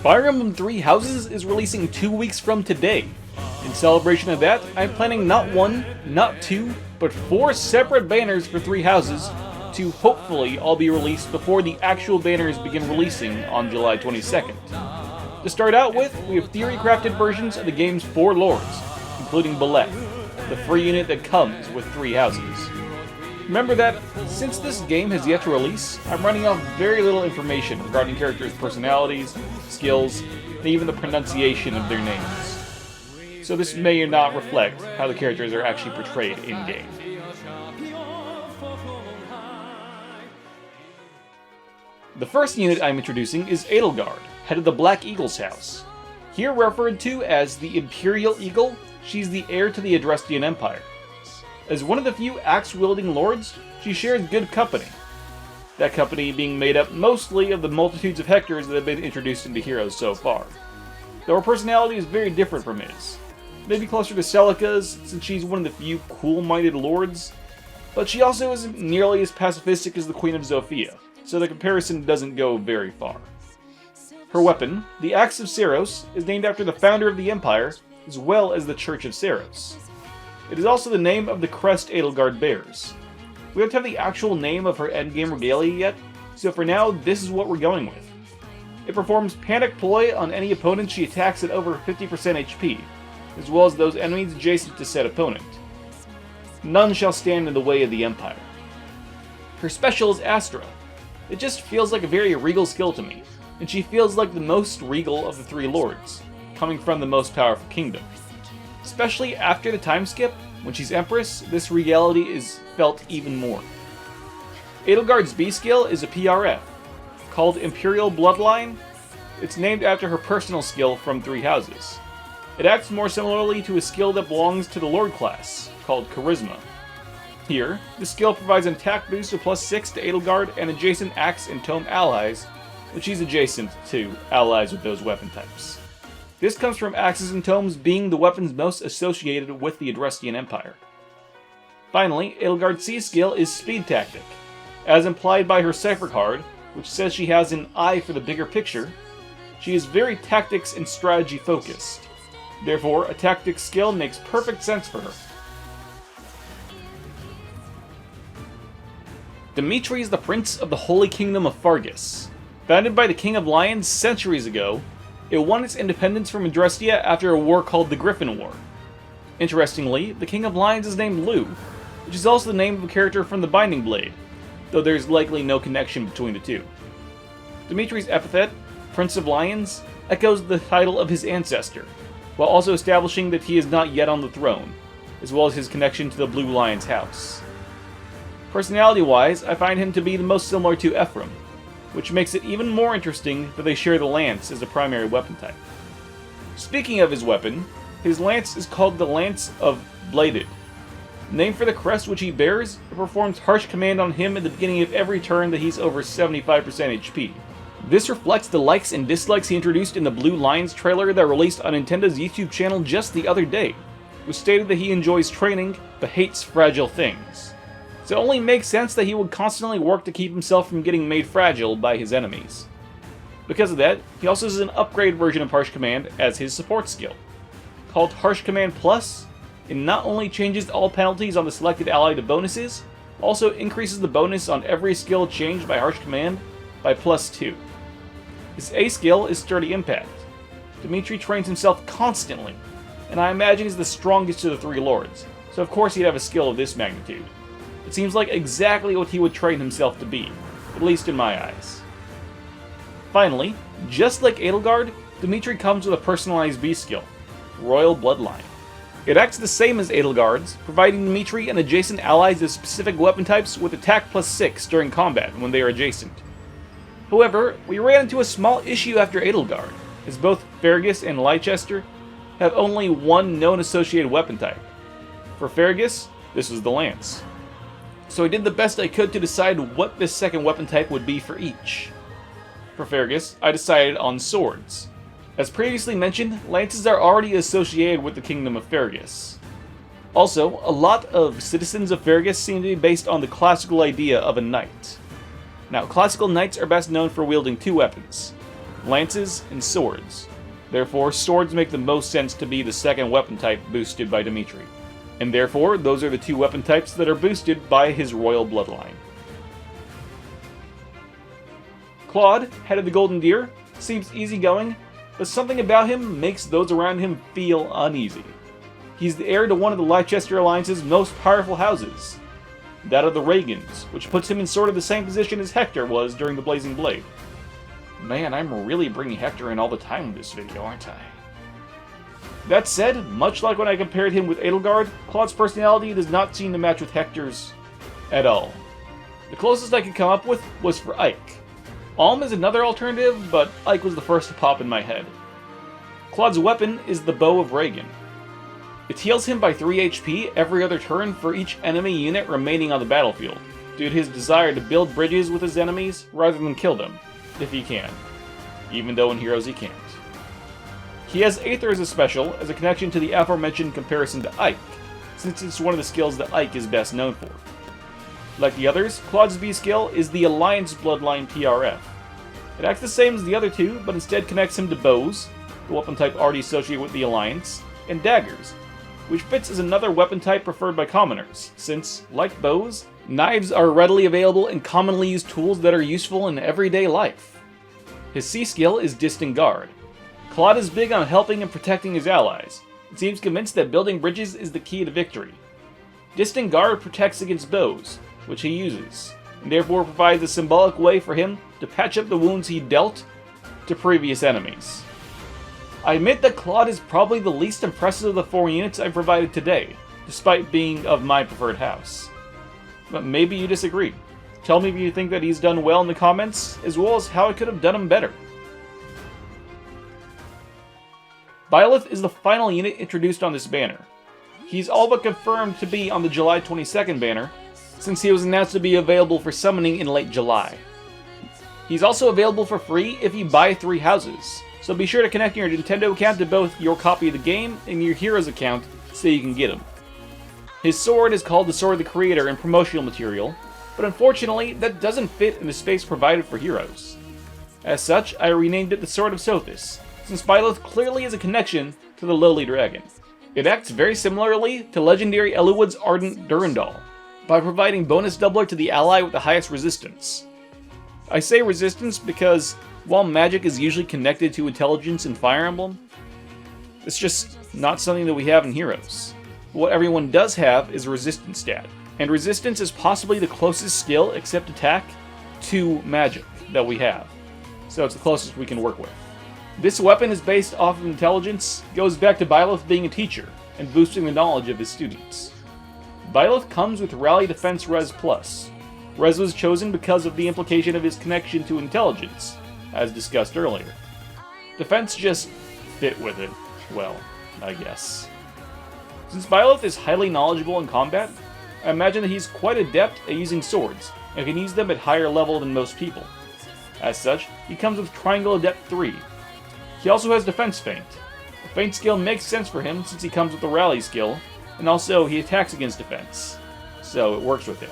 Fire Emblem Three Houses is releasing 2 weeks from today. In celebration of that, I'm planning not one, not two, but 4 separate banners for Three Houses to hopefully all be released before the actual banners begin releasing on July 22nd. To start out with, we have theory-crafted versions of the game's 4 lords, including Byleth, the free unit that comes with 3 houses. Remember that, since this game has yet to release, I'm running off very little information regarding characters' personalities, skills, and even the pronunciation of their names. So this may not reflect how the characters are actually portrayed in-game. The first unit I'm introducing is Edelgard, head of the Black Eagle's house. Here referred to as the Imperial Eagle, she's the heir to the Adrestian Empire. As one of the few axe-wielding lords, she shares good company. That company being made up mostly of the multitudes of Hectors that have been introduced into Heroes so far. Though her personality is very different from his. Maybe closer to Celica's, since she's one of the few cool-minded lords, but she also isn't nearly as pacifistic as the Queen of Zofia, so the comparison doesn't go very far. Her weapon, the Axe of Seiros, is named after the founder of the Empire, as well as the Church of Seiros. It is also the name of the crest Edelgard bears. We don't have the actual name of her endgame regalia yet, so for now, this is what we're going with. It performs Panic Ploy on any opponent she attacks at over 50% HP, as well as those enemies adjacent to said opponent. None shall stand in the way of the Empire. Her special is Astra. It just feels like a very regal skill to me, and she feels like the most regal of the 3 lords, coming from the most powerful kingdom. Especially after the time skip, when she's Empress, this regality is felt even more. Edelgard's B skill is a PRF, called Imperial Bloodline. It's named after her personal skill from 3 houses. It acts more similarly to a skill that belongs to the Lord class, called Charisma. Here, the skill provides an attack boost of +6 to Edelgard and adjacent axe and tome allies, which she's adjacent to allies with those weapon types. This comes from axes and tomes being the weapons most associated with the Adrestian Empire. Finally, Edelgard's C skill is Speed Tactic. As implied by her cipher card, which says she has an eye for the bigger picture, she is very tactics and strategy focused. Therefore, a tactics skill makes perfect sense for her. Dimitri is the Prince of the Holy Kingdom of Faerghus. Founded by the King of Lions centuries ago, it won its independence from Adrestia after a war called the Griffin War. Interestingly, the King of Lions is named Lu, which is also the name of a character from the Binding Blade, though there's likely no connection between the two. Dimitri's epithet, Prince of Lions, echoes the title of his ancestor, while also establishing that he is not yet on the throne, as well as his connection to the Blue Lion's house. Personality-wise, I find him to be the most similar to Ephraim, which makes it even more interesting that they share the lance as a primary weapon type. Speaking of his weapon, his lance is called the Lance of Bladed. Named for the crest which he bears, it performs harsh command on him at the beginning of every turn that he's over 75% HP. This reflects the likes and dislikes he introduced in the Blue Lions trailer that released on Nintendo's YouTube channel just the other day, which stated that he enjoys training, but hates fragile things. So it only makes sense that he would constantly work to keep himself from getting made fragile by his enemies. Because of that, he also has an upgraded version of Harsh Command as his support skill. Called Harsh Command Plus, it not only changes all penalties on the selected ally to bonuses, also increases the bonus on every skill changed by Harsh Command by +2. His A skill is Sturdy Impact. Dimitri trains himself constantly, and I imagine he's the strongest of the 3 lords, so of course he'd have a skill of this magnitude. It seems like exactly what he would train himself to be, at least in my eyes. Finally, just like Edelgard, Dimitri comes with a personalized B skill, Royal Bloodline. It acts the same as Edelgard's, providing Dimitri and adjacent allies of specific weapon types with attack +6 during combat when they are adjacent. However, we ran into a small issue after Edelgard, as both Faerghus and Leicester have only one known associated weapon type. For Faerghus, this was the Lance. So I did the best I could to decide what this second weapon type would be for each. For Faerghus, I decided on swords. As previously mentioned, lances are already associated with the Kingdom of Faerghus. Also, a lot of citizens of Faerghus seem to be based on the classical idea of a knight. Now, classical knights are best known for wielding 2 weapons. lances, and swords. Therefore, swords make the most sense to be the second weapon type boosted by Dimitri. And therefore, those are the two weapon types that are boosted by his royal bloodline. Claude, head of the Golden Deer, seems easygoing, but something about him makes those around him feel uneasy. He's the heir to one of the Leicester Alliance's most powerful houses, that of the Reagans, which puts him in sort of the same position as Hector was during the Blazing Blade. Man, I'm really bringing Hector in all the time with this video, aren't I? That said, much like when I compared him with Edelgard, Claude's personality does not seem to match with Hector's at all. The closest I could come up with was for Ike. Alm is another alternative, but Ike was the first to pop in my head. Claude's weapon is the Bow of Reagan. It heals him by 3 HP every other turn for each enemy unit remaining on the battlefield, due to his desire to build bridges with his enemies rather than kill them, if he can, even though in Heroes he can't. He has Aether as a special, as a connection to the aforementioned comparison to Ike, since it's one of the skills that Ike is best known for. Like the others, Claude's B skill is the Alliance Bloodline PRF. It acts the same as the other two, but instead connects him to bows, the weapon type already associated with the Alliance, and daggers, which fits as another weapon type preferred by commoners, since, like bows, knives are readily available and commonly used tools that are useful in everyday life. His C skill is Distant Guard. Claude is big on helping and protecting his allies, and seems convinced that building bridges is the key to victory. Distant Guard protects against bows, which he uses, and therefore provides a symbolic way for him to patch up the wounds he dealt to previous enemies. I admit that Claude is probably the least impressive of the 4 units I've provided today, despite being of my preferred house. But maybe you disagree. Tell me if you think that he's done well in the comments, as well as how I could have done him better. Byleth is the final unit introduced on this banner. He's all but confirmed to be on the July 22nd banner, since he was announced to be available for summoning in late July. He's also available for free if you buy 3 houses, so be sure to connect your Nintendo account to both your copy of the game and your Heroes account so you can get him. His sword is called the Sword of the Creator in promotional material, but unfortunately that doesn't fit in the space provided for Heroes. As such, I renamed it the Sword of Sothis, since Byleth clearly has a connection to the Lowly Dragon. It acts very similarly to legendary Eluwood's Ardent Durandal, by providing bonus doubler to the ally with the highest resistance. I say resistance because, while magic is usually connected to intelligence in Fire Emblem, it's just not something that we have in Heroes. What everyone does have is a resistance stat, and resistance is possibly the closest skill, except attack, to magic that we have. So it's the closest we can work with. This weapon is based off of intelligence, goes back to Byleth being a teacher, and boosting the knowledge of his students. Byleth comes with Rally Defense Res Plus. Res was chosen because of the implication of his connection to intelligence, as discussed earlier. Defense just fit with it, well, I guess. Since Byleth is highly knowledgeable in combat, I imagine that he's quite adept at using swords, and can use them at higher level than most people. As such, he comes with Triangle Adept 3. He also has Defense Feint. The Feint skill makes sense for him since he comes with the Rally skill, and also he attacks against defense, so it works with him.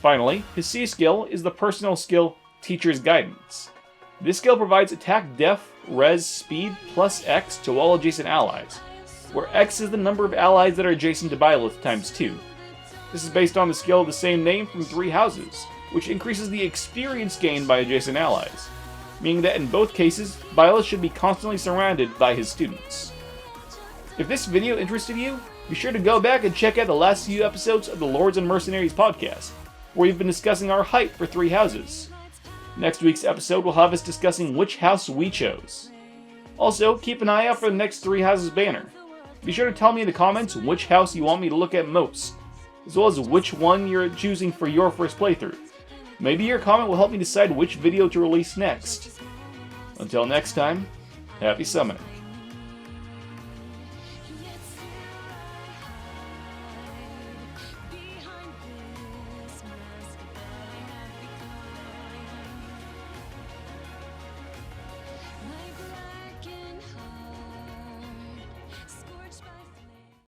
Finally, his C skill is the personal skill Teacher's Guidance. This skill provides attack, def, res, speed, plus X to all adjacent allies, where X is the number of allies that are adjacent to Byleth times 2. This is based on the skill of the same name from 3 houses, which increases the experience gained by adjacent allies, meaning that in both cases, Byleth should be constantly surrounded by his students. If this video interested you, be sure to go back and check out the last few episodes of the Lords and Mercenaries podcast, where we've been discussing our height for 3 houses. Next week's episode will have us discussing which house we chose. Also, keep an eye out for the next 3 houses banner. Be sure to tell me in the comments which house you want me to look at most, as well as which one you're choosing for your first playthrough. Maybe your comment will help me decide which video to release next. Until next time, happy summoning.